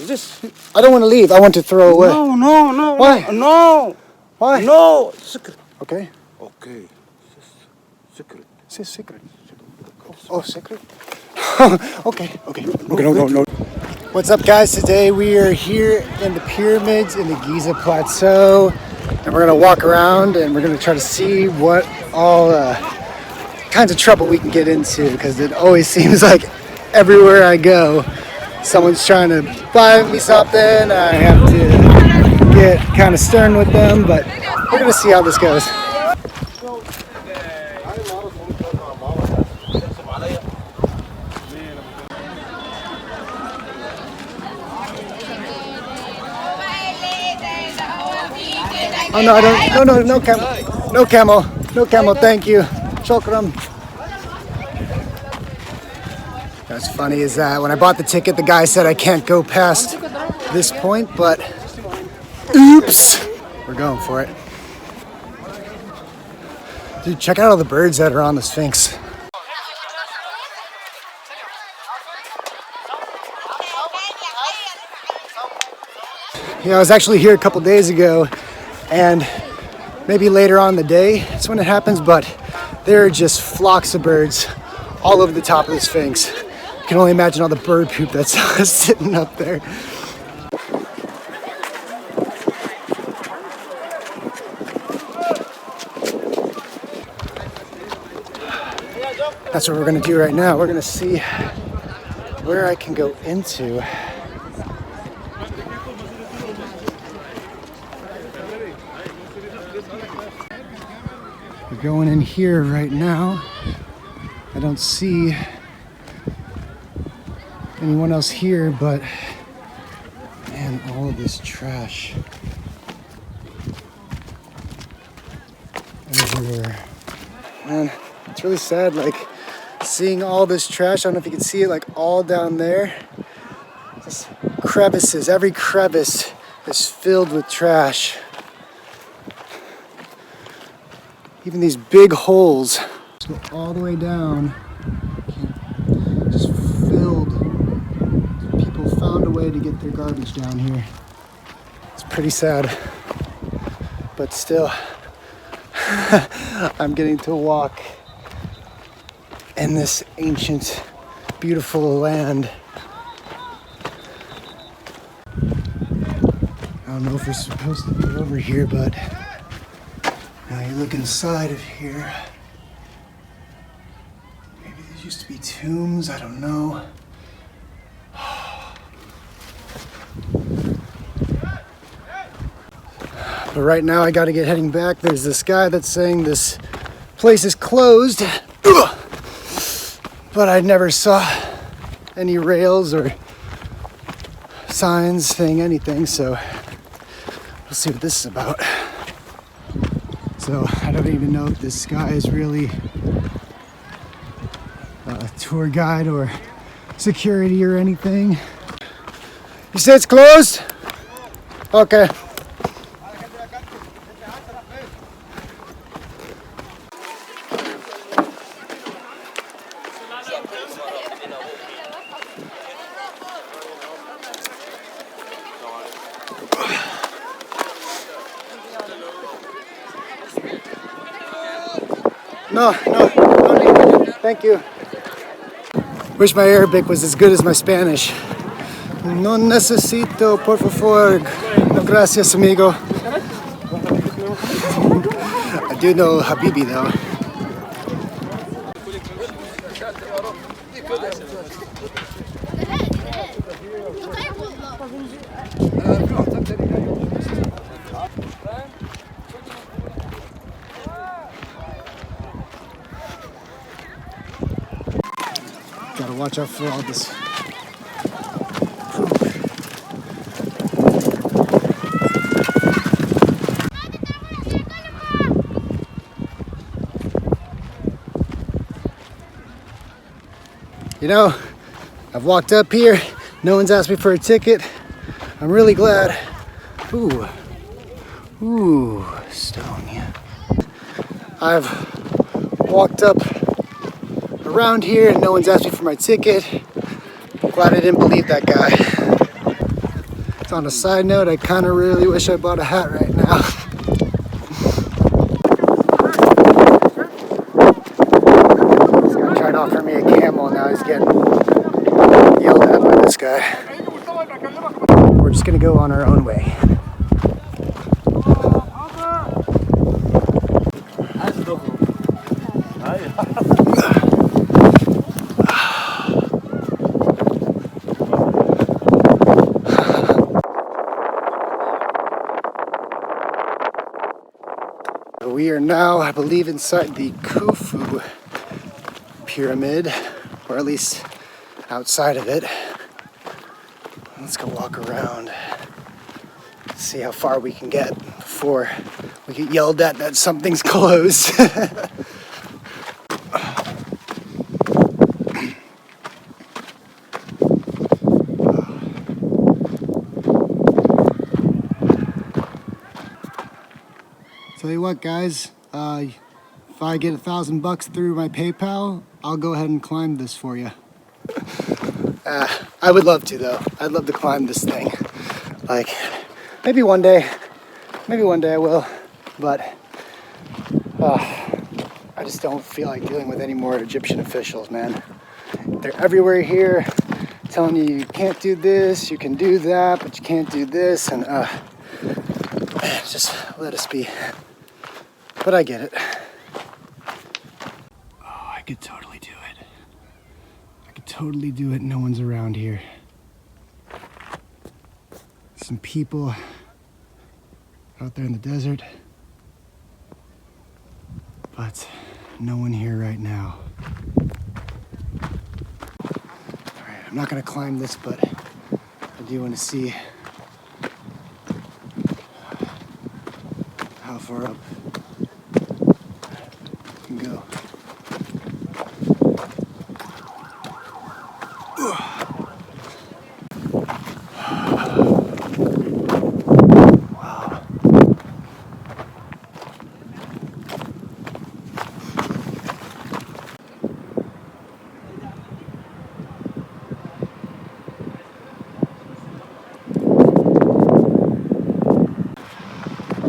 Is this? I don't want to leave. I want to throw away. No. Why? No. Why? No. Secret. Okay. Okay. Secret. It's secret. Oh, secret? Okay. No. What's up, guys? Today we are here in the pyramids in the Giza Plateau, and we're gonna walk around and we're gonna try to see what all kinds of trouble we can get into, because it always seems like everywhere I go, someone's trying to buy me something. I have to get kind of stern with them, but we're gonna see how this goes. Oh no, I don't. No camel, thank you. Shukran. What's funny is that when I bought the ticket, the guy said I can't go past this point, but oops, we're going for it. Dude, check out all the birds that are on the Sphinx. I was actually here a couple days ago, and maybe later on in the day it's when it happens, but there are just flocks of birds all over the top of the Sphinx. You can only imagine all the bird poop that's sitting up there. That's what we're gonna do right now. We're gonna see where I can go into. We're going in here right now. I don't see anyone else here, but man, all of this trash everywhere. Man, it's really sad, like seeing all this trash. I don't know if you can see it, like all down there. Just crevices, every crevice is filled with trash. Even these big holes go all the way down, just filled. People found a way to get their garbage down here. It's pretty sad, but still, I'm getting to walk in this ancient, beautiful land. I don't know if we're supposed to be over here, but now you look inside of here. Maybe there used to be tombs, I don't know. But right now I gotta get heading back. There's this guy that's saying this place is closed. But I never saw any rails or signs saying anything, so we'll see what this is about. So I don't even know if this guy is really a tour guide or security or anything. You say it's closed? Okay. No need. Thank you. Wish my Arabic was as good as my Spanish. No necesito, por favor. No gracias, amigo. I do know Habibi though. Gotta watch out for all this poop. You know, I've walked up here, no one's asked me for a ticket. I'm really glad. Ooh, stone, yeah. I've walked up around here and no one's asked me for my ticket. I'm glad I didn't believe that guy. On a side note, I kind of really wish I bought a hat right now. He's gonna try to offer me a camel, now he's getting yelled at by this guy. We're just gonna go on our own way. We are now, I believe, inside the Khufu pyramid, or at least outside of it. Let's go walk around, see how far we can get before we get yelled at that something's closed. Tell you what, guys, if I get $1,000 through my PayPal, I'll go ahead and climb this for you. I would love to, though. I'd love to climb this thing. Like, maybe one day I will, but I just don't feel like dealing with any more Egyptian officials, man. They're everywhere here, telling you can't do this, you can do that, but you can't do this, and just let us be. But I get it. Oh, I could totally do it. I could totally do it. No one's around here. Some people out there in the desert. But no one here right now. Alright, I'm not gonna climb this, but I do want to see how far up go. Wow.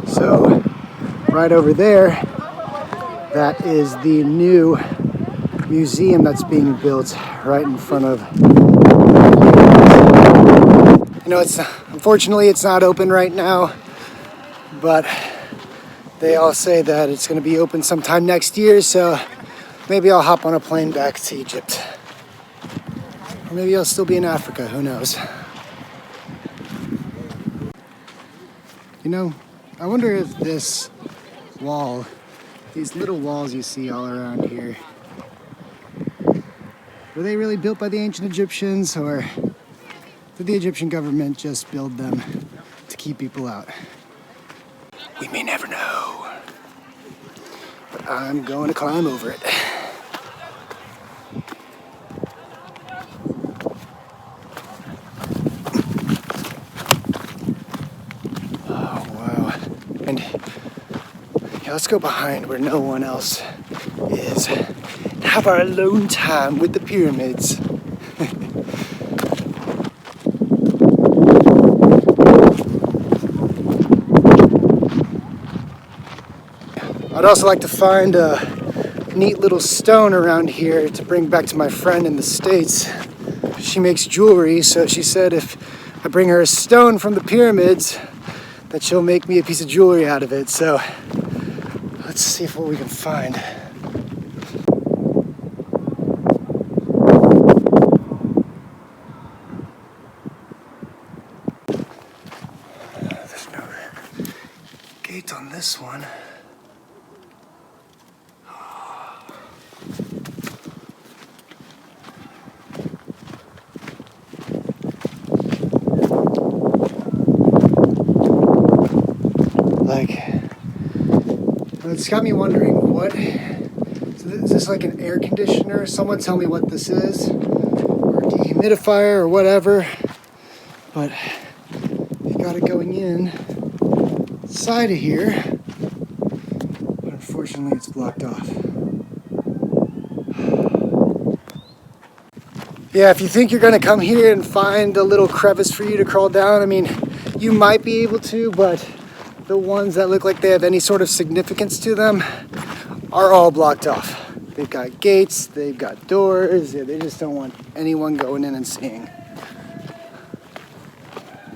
So, right over there, that is the new museum that's being built right in front of. You know, unfortunately it's not open right now, but they all say that it's going to be open sometime next year, so maybe I'll hop on a plane back to Egypt. Or maybe I'll still be in Africa, who knows. You know, I wonder if this wall, these little walls you see all around here, were they really built by the ancient Egyptians, or did the Egyptian government just build them to keep people out? We may never know. But I'm going to climb over it. Oh, wow. And yeah, let's go behind where no one else is. Have our alone time with the pyramids. I'd also like to find a neat little stone around here to bring back to my friend in the States. She makes jewelry, so she said if I bring her a stone from the pyramids, that she'll make me a piece of jewelry out of it. So let's see what we can find. There's no gate on this one. It's got me wondering what, is this like an air conditioner? Someone tell me what this is, or a dehumidifier or whatever, but you got it going in side of here, but unfortunately it's blocked off. Yeah, if you think you're gonna come here and find a little crevice for you to crawl down, I mean, you might be able to, but the ones that look like they have any sort of significance to them are all blocked off. They've got gates, they've got doors, they just don't want anyone going in and seeing.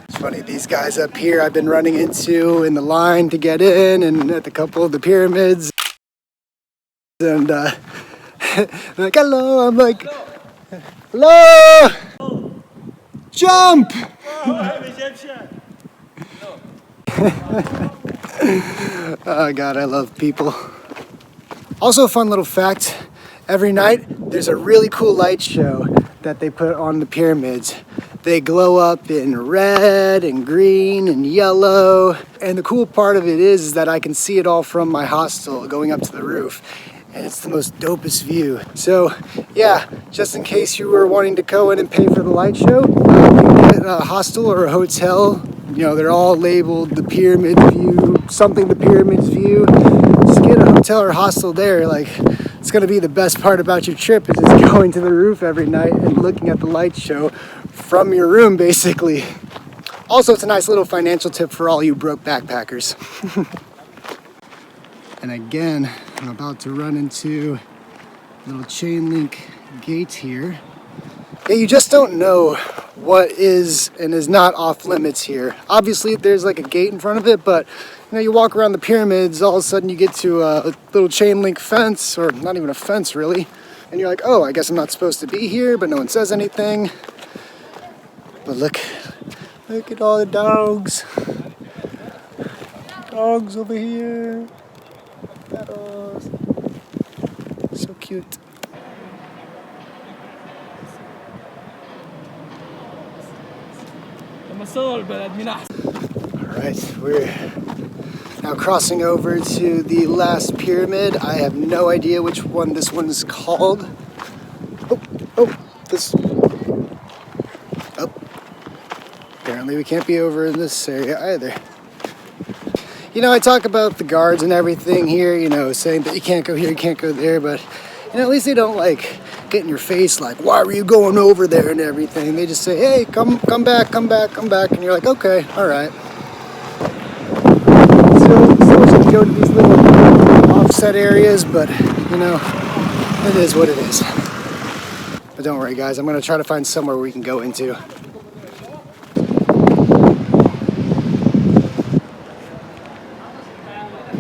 It's funny, these guys up here I've been running into in the line to get in and at a couple of the pyramids. And they're like, hello, I'm like, hello! Jump! Oh God, I love people. Also a fun little fact, every night there's a really cool light show that they put on the pyramids. They glow up in red and green and yellow. And the cool part of it is that I can see it all from my hostel going up to the roof. And it's the most dopest view. So yeah, just in case you were wanting to go in and pay for the light show, you can get a hostel or a hotel. You know, they're all labeled the Pyramid View, something the Pyramids View. Just get a hotel or hostel there. Like, it's gonna be the best part about your trip is just going to the roof every night and looking at the light show from your room, basically. Also, it's a nice little financial tip for all you broke backpackers. And again, I'm about to run into a little chain link gate here. Yeah, you just don't know what is and is not off limits here. Obviously, there's like a gate in front of it, but you know, you walk around the pyramids, all of a sudden you get to a little chain link fence, or not even a fence really, and you're like, oh, I guess I'm not supposed to be here, but no one says anything. But look at all the dogs. Dogs over here. Dogs. So cute. Alright, we're now crossing over to the last pyramid. I have no idea which one this one is called. This. Oh. Apparently we can't be over in this area either. You know, I talk about the guards and everything here, you know, saying that you can't go here, you can't go there, but you know, at least they don't like get in your face like, why were you going over there and everything. They just say, hey, come back, and you're like, okay, all right. So we should go to these little offset areas, but you know, it is what it is. But don't worry, guys, I'm gonna try to find somewhere we can go into.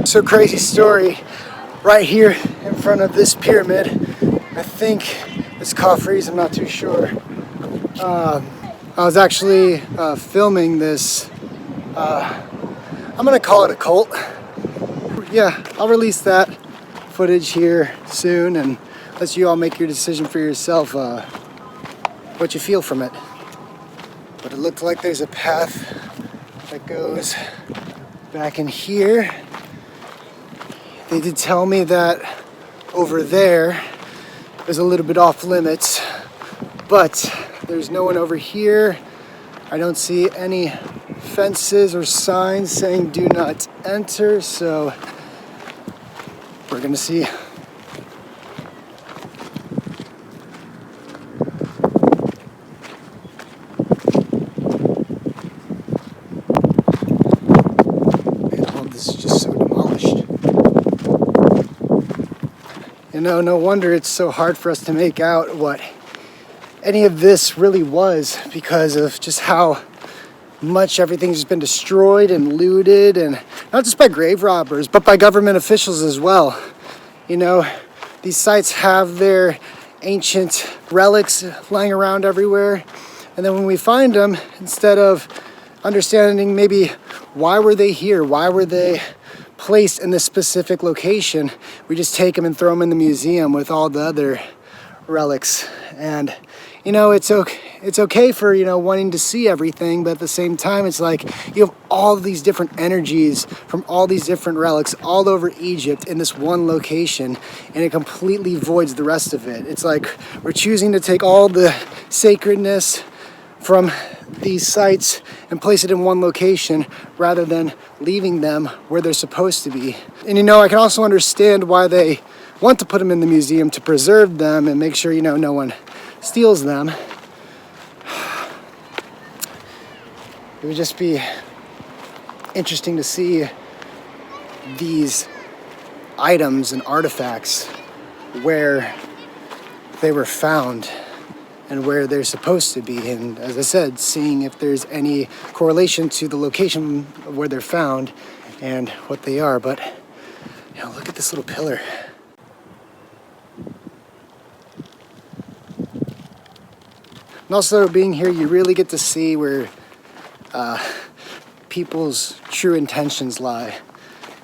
So crazy story right here in front of this pyramid. I think it's Khafre's, I'm not too sure. I was actually filming this, I'm gonna call it a cult. Yeah, I'll release that footage here soon and let you all make your decision for yourself, what you feel from it. But it looked like there's a path that goes back in here. They did tell me that over there is a little bit off limits, but there's no one over here. I don't see any fences or signs saying do not enter, so we're gonna see. This is just so demolished. You know, no wonder it's so hard for us to make out what any of this really was because of just how much everything's been destroyed and looted, and not just by grave robbers, but by government officials as well. You know, these sites have their ancient relics lying around everywhere, and then when we find them, instead of understanding maybe why were they here, why were they placed in this specific location, we just take them and throw them in the museum with all the other relics. And you know, it's okay for, you know, wanting to see everything, but at the same time it's like you have all of these different energies from all these different relics all over Egypt in this one location, and it completely voids the rest of it. It's like we're choosing to take all the sacredness from these sites and place it in one location rather than leaving them where they're supposed to be. And you know, I can also understand why they want to put them in the museum, to preserve them and make sure, you know, no one steals them. it would just be interesting to see these items and artifacts where they were found and where they're supposed to be, and as I said, seeing if there's any correlation to the location of where they're found and what they are. But you know, look at this little pillar. And also being here, you really get to see where people's true intentions lie.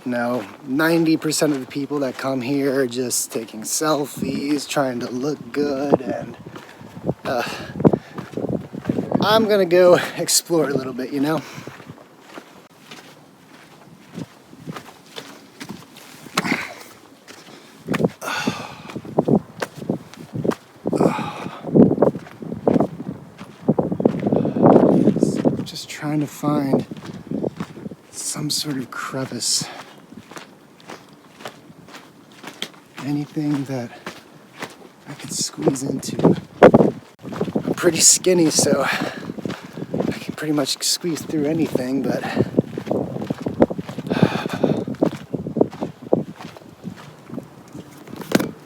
You know, 90% of the people that come here are just taking selfies, trying to look good, and I'm gonna go explore a little bit, you know? Just trying to find some sort of crevice. Anything that I could squeeze into. I'm pretty skinny, so I can pretty much squeeze through anything, but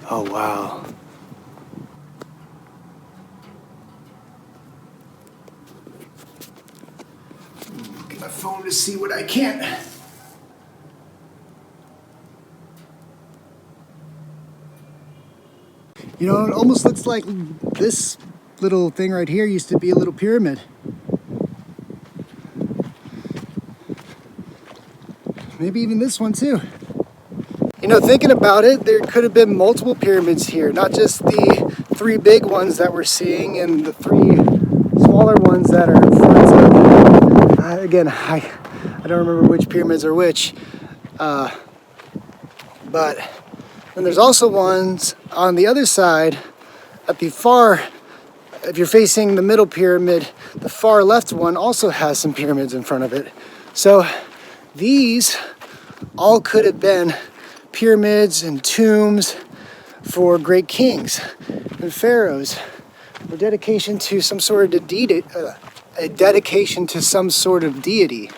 oh wow. Look at my phone to see what I can. You know, it almost looks like this little thing right here used to be a little pyramid. Maybe even this one too. You know, thinking about it, there could have been multiple pyramids here, not just the 3 big ones that we're seeing and the 3 smaller ones that are in front of. Again, I don't remember which pyramids are which, but then there's also ones on the other side at the far, if you're facing the middle pyramid, the far left one also has some pyramids in front of it. So these all could have been pyramids and tombs for great kings and pharaohs, or dedication to some sort of a dedication to some sort of deity.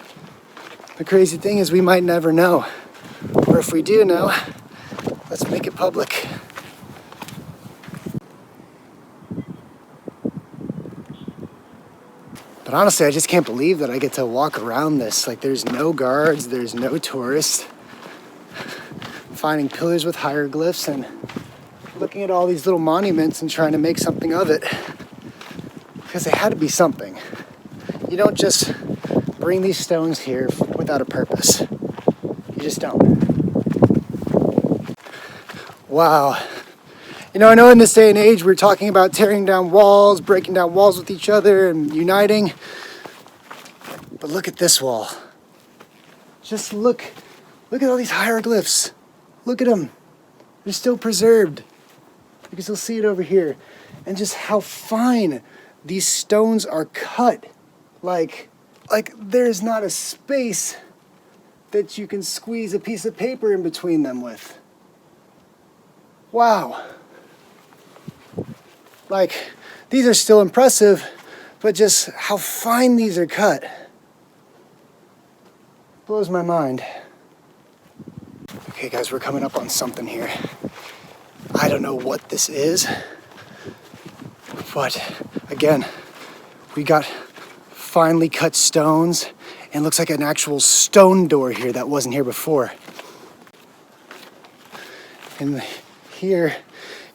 The crazy thing is we might never know, or if we do know, let's make it public. But honestly, I just can't believe that I get to walk around this. Like, there's no guards, there's no tourists. Finding pillars with hieroglyphs and looking at all these little monuments and trying to make something of it. Because they had to be something. You don't just bring these stones here without a purpose. You just don't. Wow. You know, I know in this day and age we're talking about tearing down walls, breaking down walls with each other and uniting. But look at this wall. Just look at all these hieroglyphs. Look at them. They're still preserved. You can still see it over here. And just how fine these stones are cut. Like there's not a space that you can squeeze a piece of paper in between them with. Wow. Like, these are still impressive, but just how fine these are cut blows my mind. Okay guys, we're coming up on something here. I don't know what this is, but again, we got finely cut stones and looks like an actual stone door here that wasn't here before. And here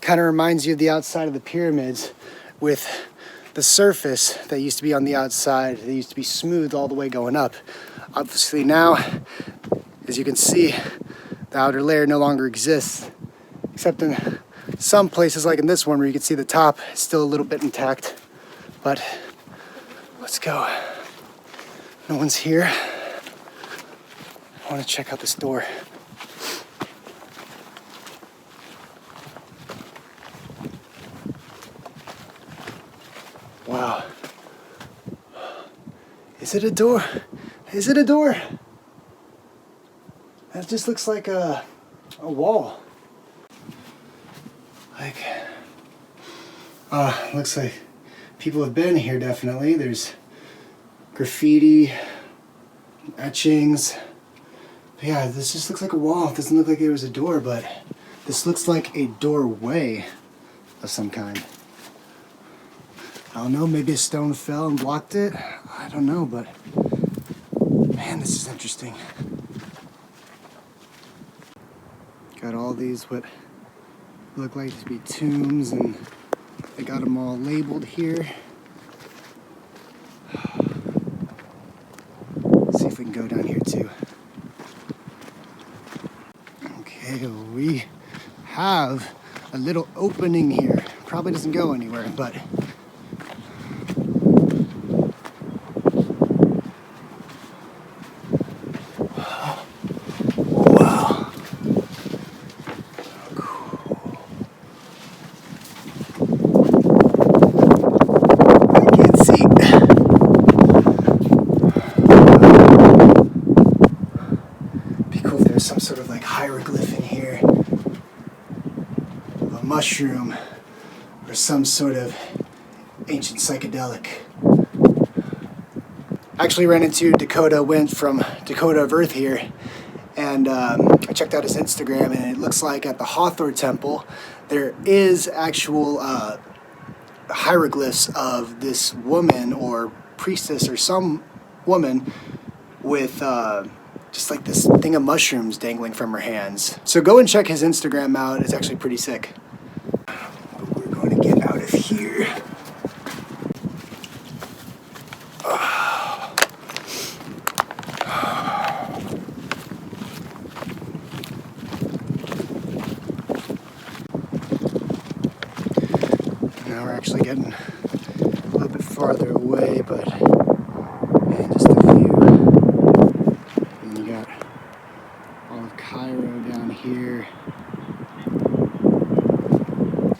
kind of reminds you of the outside of the pyramids with the surface that used to be on the outside. They used to be smooth all the way going up. Obviously now, as you can see, the outer layer no longer exists, except in some places like in this one where you can see the top is still a little bit intact. But let's go. No one's here. I want to check out this door. Wow. Is it a door? Is it a door? That just looks like a wall. Like, looks like people have been here definitely. There's graffiti, etchings. But yeah, this just looks like a wall. It doesn't look like there was a door, but this looks like a doorway of some kind. I don't know, maybe a stone fell and blocked it. I don't know, but man, this is interesting. Got all these what look like to be tombs, and they got them all labeled here. Let's see if we can go down here too. Okay, we have a little opening here. Probably doesn't go anywhere, but wow. Cool. I can't see. Be cool if there's some sort of like hieroglyph in here. Of a mushroom or some sort of ancient psychedelic. Actually ran into Dakota, went from Dakota of Earth here, and I checked out his Instagram, and it looks like at the Hathor Temple there is actual hieroglyphs of this woman or priestess or some woman with just like this thing of mushrooms dangling from her hands. So go and check his Instagram out. It's actually pretty sick. But we're going to get out of here. Now we're actually getting a little bit farther away, but man, just a few. And you got all of Cairo down here.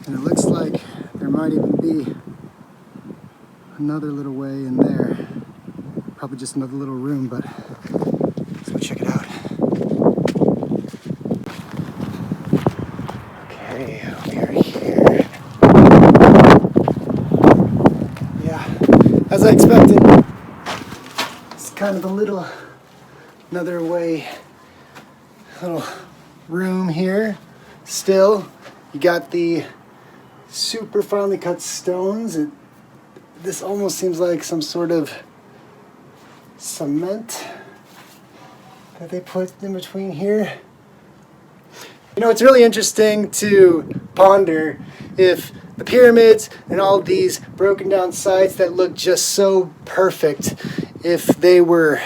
And it looks like there might even be another little way in there. Probably just another little room, but let's go check it out. Okay, we are here. As I expected, it's kind of another way, little room here. Still, you got the super finely cut stones. This almost seems like some sort of cement that they put in between here. You know, it's really interesting to ponder if the pyramids and all these broken down sites that look just so perfect, if they were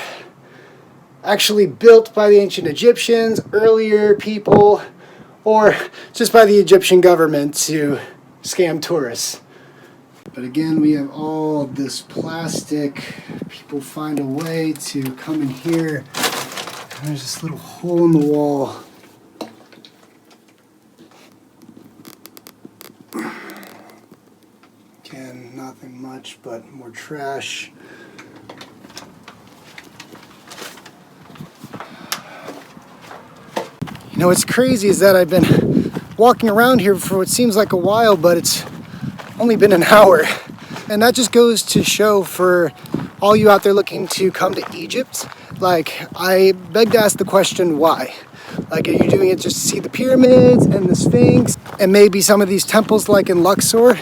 actually built by the ancient Egyptians, earlier people, or just by the Egyptian government to scam tourists. But again, we have all this plastic. People find a way to come in here. And there's this little hole in the wall. Again, nothing much, but more trash. You know, what's crazy is that I've been walking around here for what seems like a while, but it's only been an hour. And that just goes to show for all you out there looking to come to Egypt, like, I beg to ask the question, why? Like, are you doing it just to see the pyramids and the Sphinx and maybe some of these temples like in Luxor?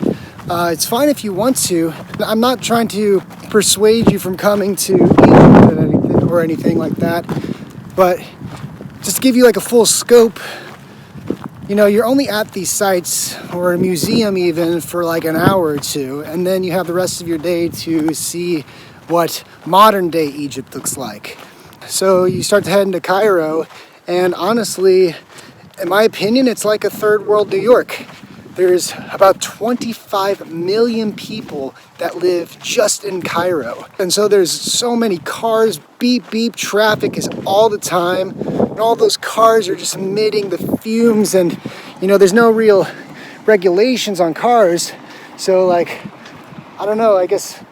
It's fine if you want to. I'm not trying to persuade you from coming to Egypt or anything like that, but just to give you like a full scope, you know, you're only at these sites or a museum even for like an hour or two, and then you have the rest of your day to see what modern day Egypt looks like. So you start to head into Cairo, and honestly, in my opinion, it's like a third world New York. There's about 25 million people that live just in Cairo. And so there's so many cars, beep, beep, traffic is all the time. And all those cars are just emitting the fumes, and, you know, there's no real regulations on cars. So, like, I don't know, I guess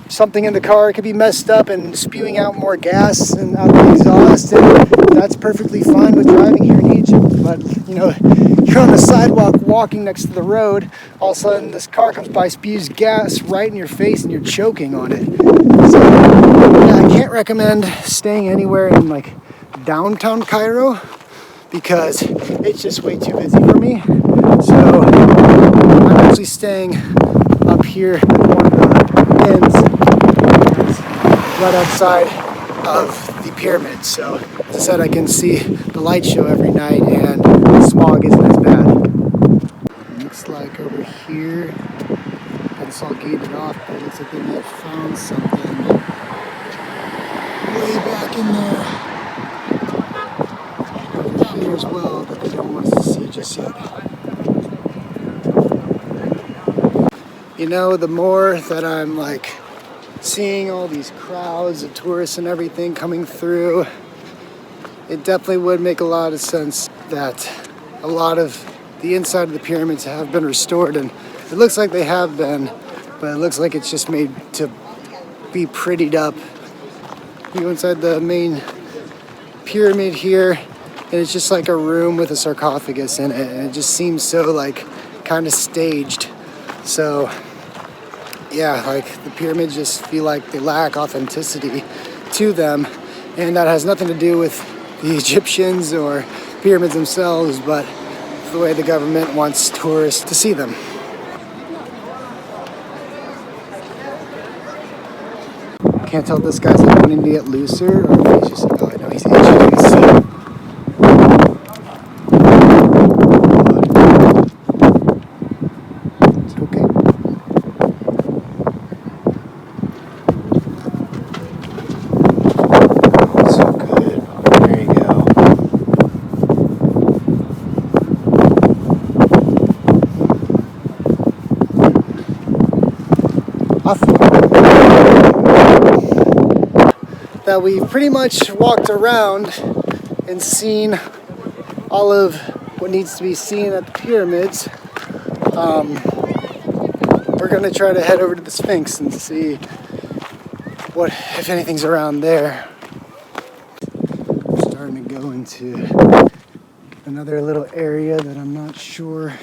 something in the car could be messed up and spewing out more gas and out the exhaust, and that's perfectly fine with driving here in Egypt. But you know, you're on the sidewalk walking next to the road, all of a sudden this car comes by, spews gas right in your face, and you're choking on it. So yeah, I can't recommend staying anywhere in like downtown Cairo because it's just way too busy for me. So I'm actually staying up here at one of the inns right outside of the pyramid. So as I said, I can see the light show every night and the smog isn't as bad. Looks like over here, it's all gated off, but it looks like they might have found something way back in there. Over here as well, but they don't want us to see just yet. You know, the more that I'm like seeing all these crowds of tourists and everything coming through, it definitely would make a lot of sense that a lot of the inside of the pyramids have been restored, and it looks like they have been, but it looks like it's just made to be prettied up. You go inside the main pyramid here, and it's just like a room with a sarcophagus in it, and it just seems so like kind of staged. So yeah, like the pyramids just feel like they lack authenticity to them, and that has nothing to do with the Egyptians or pyramids themselves, but the way the government wants tourists to see them. Can't tell if this guy's like wanting to get looser or if he's just, oh, I know he's itching. So. Is it okay? So good. There you go. That we've pretty much walked around and seen all of what needs to be seen at the pyramids. We're going to try to head over to the Sphinx and see what, if anything's around there. I'm starting to go into another little area that I'm not sure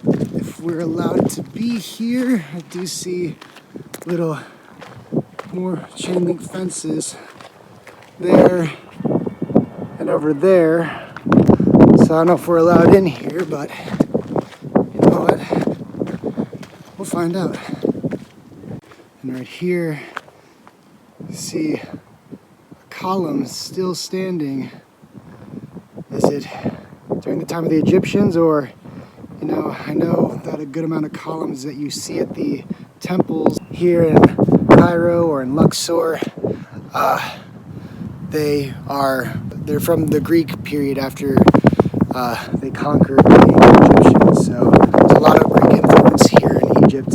if we're allowed to be here. I do see little more chain link fences there and over there. So I don't know if we're allowed in here, but you know what? We'll find out. And right here, you see a column still standing. Is it during the time of the Egyptians, or, you know, I know that a good amount of columns that you see at the temples here in Cairo or in Luxor, they're from the Greek period after they conquered the Egyptians. So there's a lot of Greek influence here in Egypt,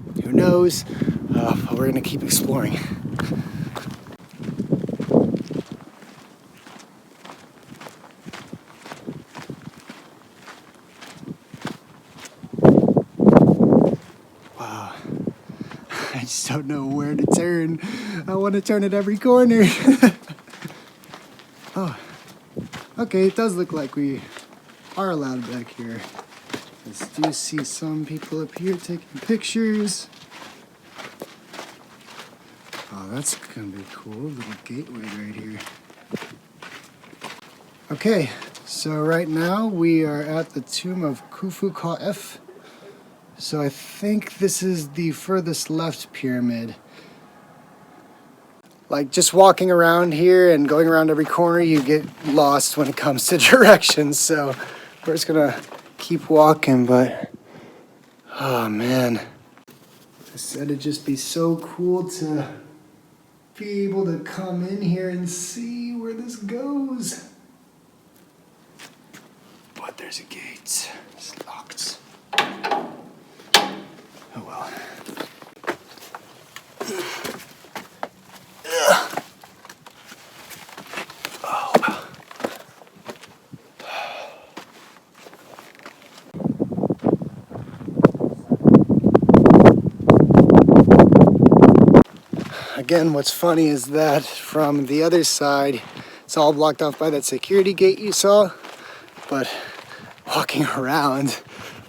and who knows? But we're gonna keep exploring. Wow. I just don't know where to turn. I want to turn at every corner. Oh, okay, it does look like we are allowed back here. I do see some people up here taking pictures. Oh, that's gonna be cool. Little gateway right here. Okay, so right now we are at the tomb of Khufu Kha'ef. So I think this is the furthest left pyramid. Like just walking around here and going around every corner, you get lost when it comes to directions. So we're just gonna keep walking, but oh man. I said it'd just be so cool to be able to come in here and see where this goes. But there's a gate. It's locked. Oh well. Again, what's funny is that from the other side, it's all blocked off by that security gate you saw, but walking around,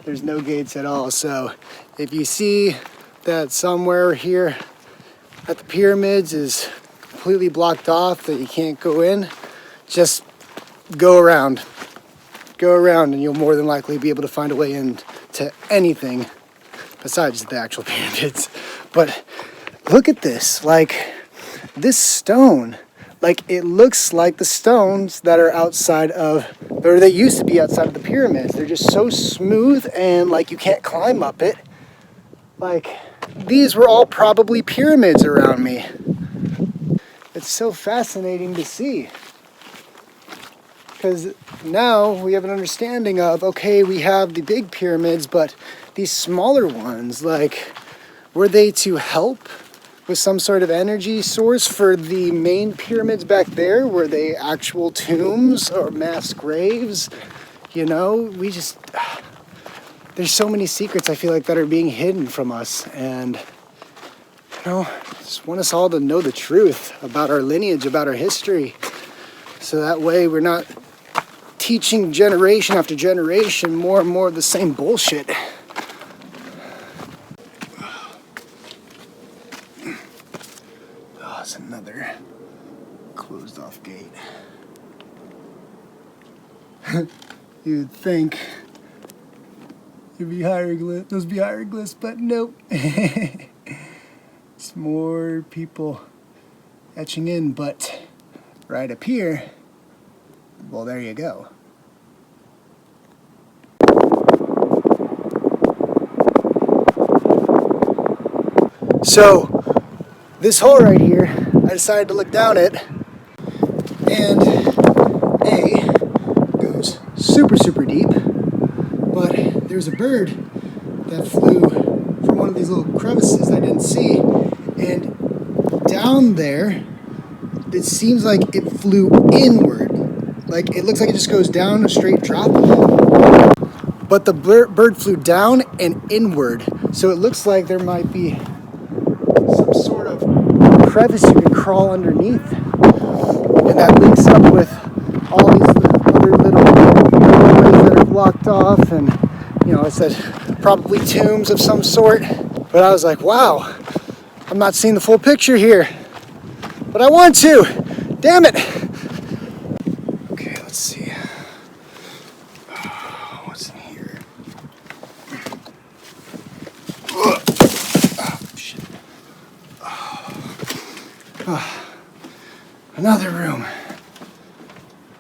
there's no gates at all. So if you see that somewhere here at the pyramids is completely blocked off, that you can't go in, just go around. Go around and you'll more than likely be able to find a way into anything besides the actual pyramids. But look at this, like this stone, like it looks like the stones that are outside of, or they used to be outside of the pyramids. They're just so smooth and like you can't climb up it. Like these were all probably pyramids around me. It's so fascinating to see. Because now we have an understanding of, okay, we have the big pyramids, but these smaller ones, like, were they to help with some sort of energy source for the main pyramids back there? Were they actual tombs or mass graves? You know, there's so many secrets I feel like that are being hidden from us. And, you know, I just want us all to know the truth about our lineage, about our history. So that way we're not teaching generation after generation more and more of the same bullshit. Oh, it's another closed off gate. You'd think it'd be hieroglyphs, those be hieroglyphs, but nope. It's more people etching in, but right up here, well, there you go. So, this hole right here, I decided to look down it, and A, goes super, super deep, but there's a bird that flew from one of these little crevices I didn't see, and down there, it seems like it flew inward. Like, it looks like it just goes down a straight drop. But the bird flew down and inward. So it looks like there might be some sort of crevice you can crawl underneath. And that links up with all these other little doorways that are blocked off. And, you know, I said probably tombs of some sort. But I was like, wow, I'm not seeing the full picture here. But I want to. Damn it. Okay, let's see. What's in here? Oh, shit. Another room.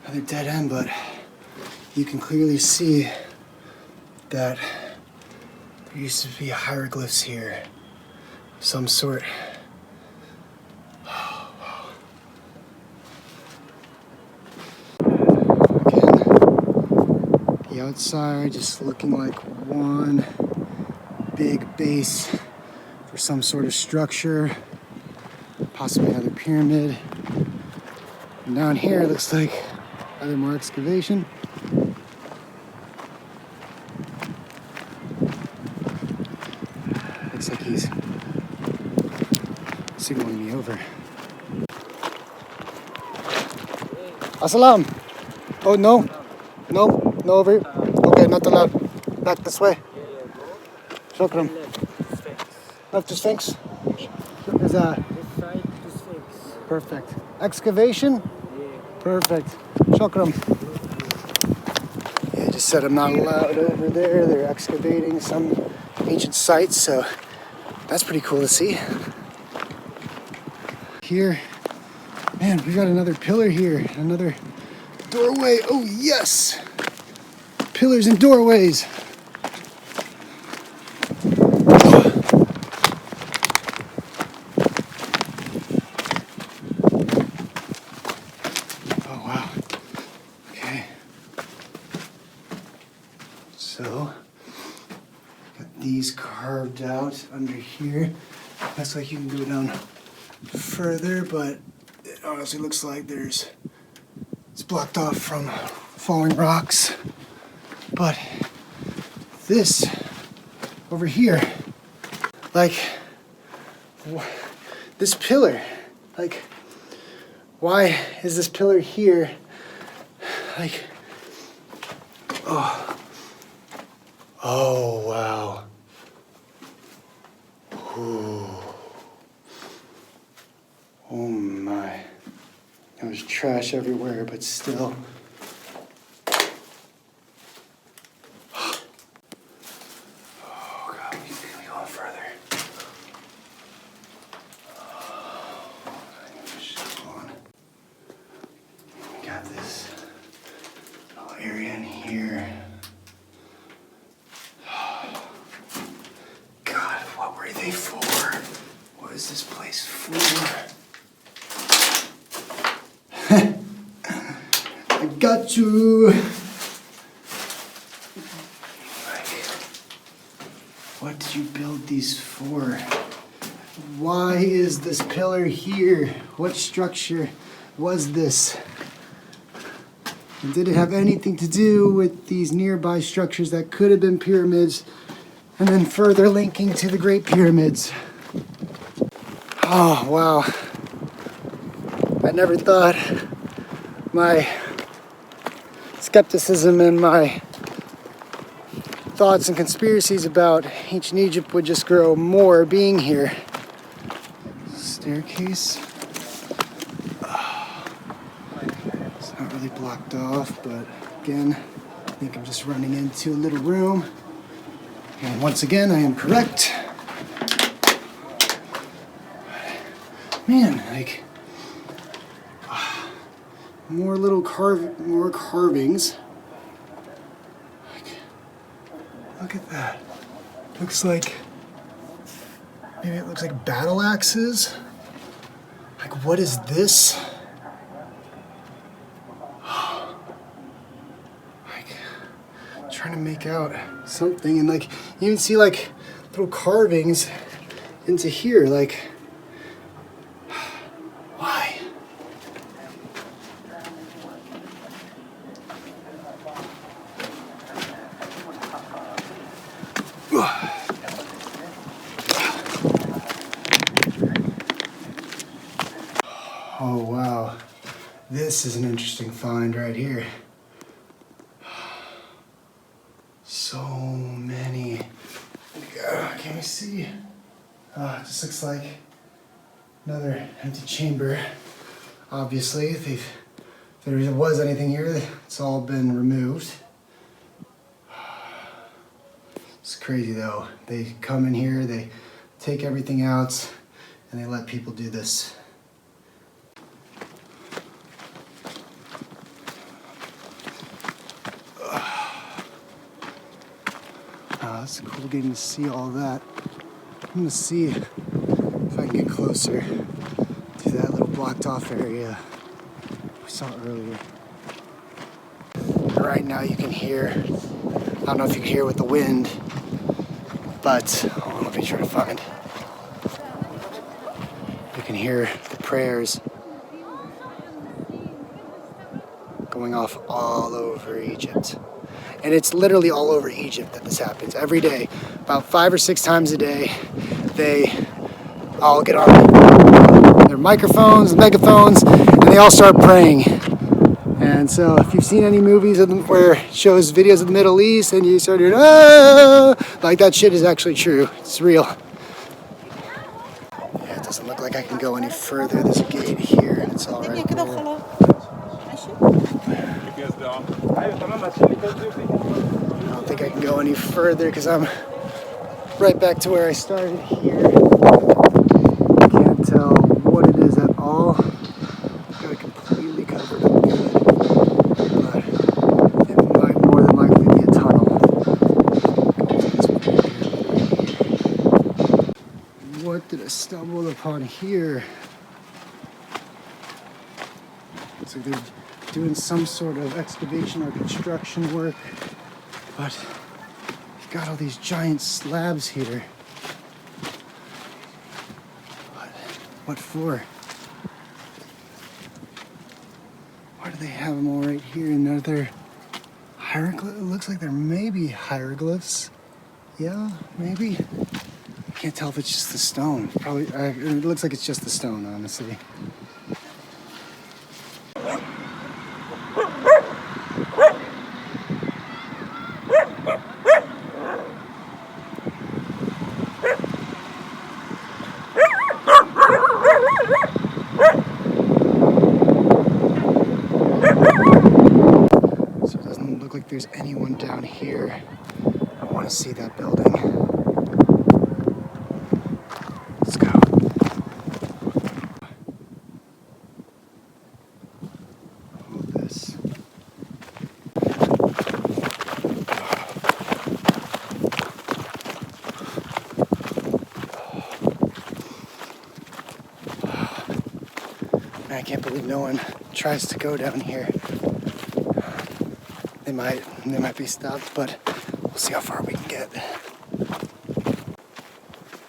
Another dead end, but you can clearly see that there used to be hieroglyphs here of some sort. The outside just looking like one big base for some sort of structure, possibly another pyramid. And down here it looks like either more excavation. Looks like he's signaling me over. Assalam. Oh no. No. No over here? Okay, not allowed. Back this way. Shukran. Left to Sphinx? Is that? Perfect. Excavation? Perfect. Shukran. Yeah, I just said I'm not allowed over there. They're excavating some ancient sites, so that's pretty cool to see. Here, man, we got another pillar here. Another doorway. Oh, yes! Pillars and doorways. Oh, wow. Okay. So, got these carved out under here. Looks like you can go down further, but it honestly looks like it's blocked off from falling rocks. But this over here, like, this pillar. Like, why is this pillar here? Like, oh wow. Ooh. Oh my. There's trash everywhere, but still. Oh God, we need to be going further. We got this little area in here. God, what were they for? What is this place for? I got you. Like, what did you build these for? Why is this pillar here? What structure was this? And did it have anything to do with these nearby structures that could have been pyramids and then further linking to the Great Pyramids? Oh, wow. I never thought my skepticism and my thoughts and conspiracies about ancient Egypt would just grow more being here. Staircase. It's not really blocked off, but again, I think I'm just running into a little room. And once again, I am correct. Man, like, more carvings. Like, look at that. Looks like, maybe it looks like battle axes. Like, what is this? Like, trying to make out something, and like, you even see like little carvings into here, like, why? Oh wow, this is an interesting find right here. So many. Can we see? It just looks like another empty chamber. Obviously, if there was anything here, it's all been removed. It's crazy though. They come in here, they take everything out, and they let people do this. It's cool getting to see all that. I'm gonna see if I can get closer to that little blocked off area we saw earlier. Right now you can hear, I don't know if you can hear with the wind, but let me try to find. You can hear the prayers going off all over Egypt. And it's literally all over Egypt that this happens. Every day, about 5 or 6 times a day, they all get on their microphones, megaphones, and they all start praying. And so if you've seen any movies where it shows videos of the Middle East and you start hearing, ah, like that shit is actually true. It's real. Yeah, it doesn't look like I can go any further. There's a gate here and it's all right there. I don't think I can go any further because I'm right back to where I started here. Can't tell what it is at all. Got it completely covered up good, but it might more than likely be a tunnel. What did I stumble upon here? Looks like they're doing some sort of excavation or construction work, but you've got all these giant slabs here. What for? Why do they have them all right here? Another hieroglyph? It looks like there may be hieroglyphs. Yeah, maybe. Can't can't tell if it's just the stone. Probably, it looks like it's just the stone, honestly. So it doesn't look like there's anyone down here. I want to see that building. Let's go. All this. Man, I can't believe no one tries to go down here. They might be stopped, but we'll see how far we can get.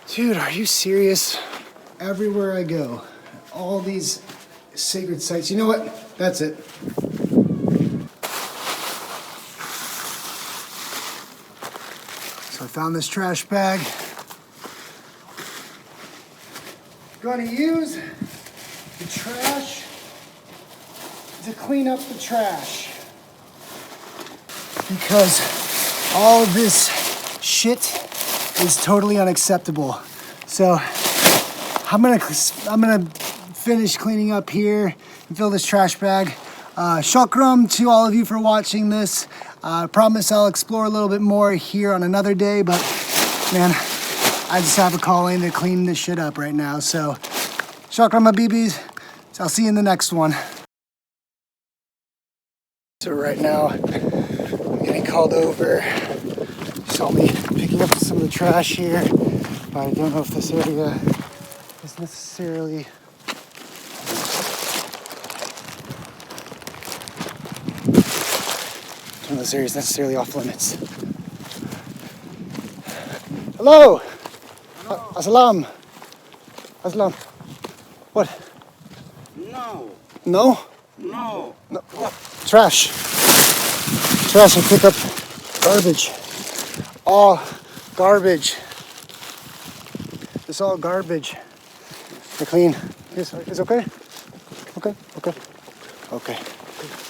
Dude, are you serious? Everywhere I go, all these sacred sites. You know what? That's it. So I found this trash bag. Gonna use the trash to clean up the trash. Because all of this shit is totally unacceptable. So I'm gonna finish cleaning up here and fill this trash bag. Shukram to all of you for watching this. Promise I'll explore a little bit more here on another day, but man, I just have a calling to clean this shit up right now. So Shukram Habibis, I'll see you in the next one. So right now, I'm getting called over. You saw me picking up some of the trash here, but I don't know if this area is necessarily... this area is necessarily off limits. Hello! Assalam! Assalam. What? No. No? No. No. Trash. Trash and pick up garbage. All garbage. It's all garbage. They're clean. It's okay? Okay, okay. Okay.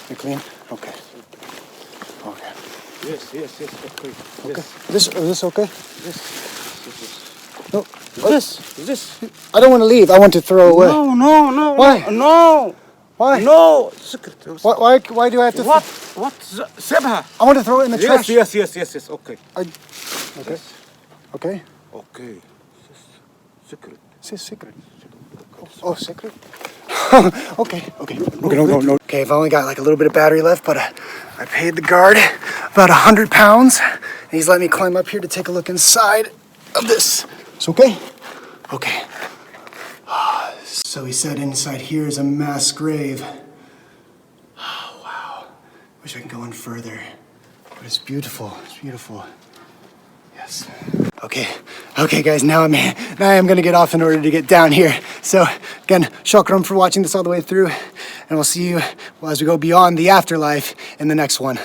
They're clean? Okay. Okay. Yes, okay. Okay. Is this okay? Yes. No. This. I don't want to leave. I want to throw away. No. Why? No. Why? No. Secret. Why do I have to... What? سيبها. I want to throw it in the trash. Yes. Okay. Okay. Okay. Okay. Secret. It's secret. Oh, secret? Okay. No. Okay, I've only got like a little bit of battery left, but I paid the guard about 100 pounds, and he's letting me climb up here to take a look inside of this. It's okay? Okay. So he said inside here is a mass grave. Oh, wow. Wish I could go in further. But it's beautiful. It's beautiful. Yes. Okay, guys. Now I am gonna get off in order to get down here. So again, shukram for watching this all the way through, and we'll see you as we go beyond the afterlife in the next one.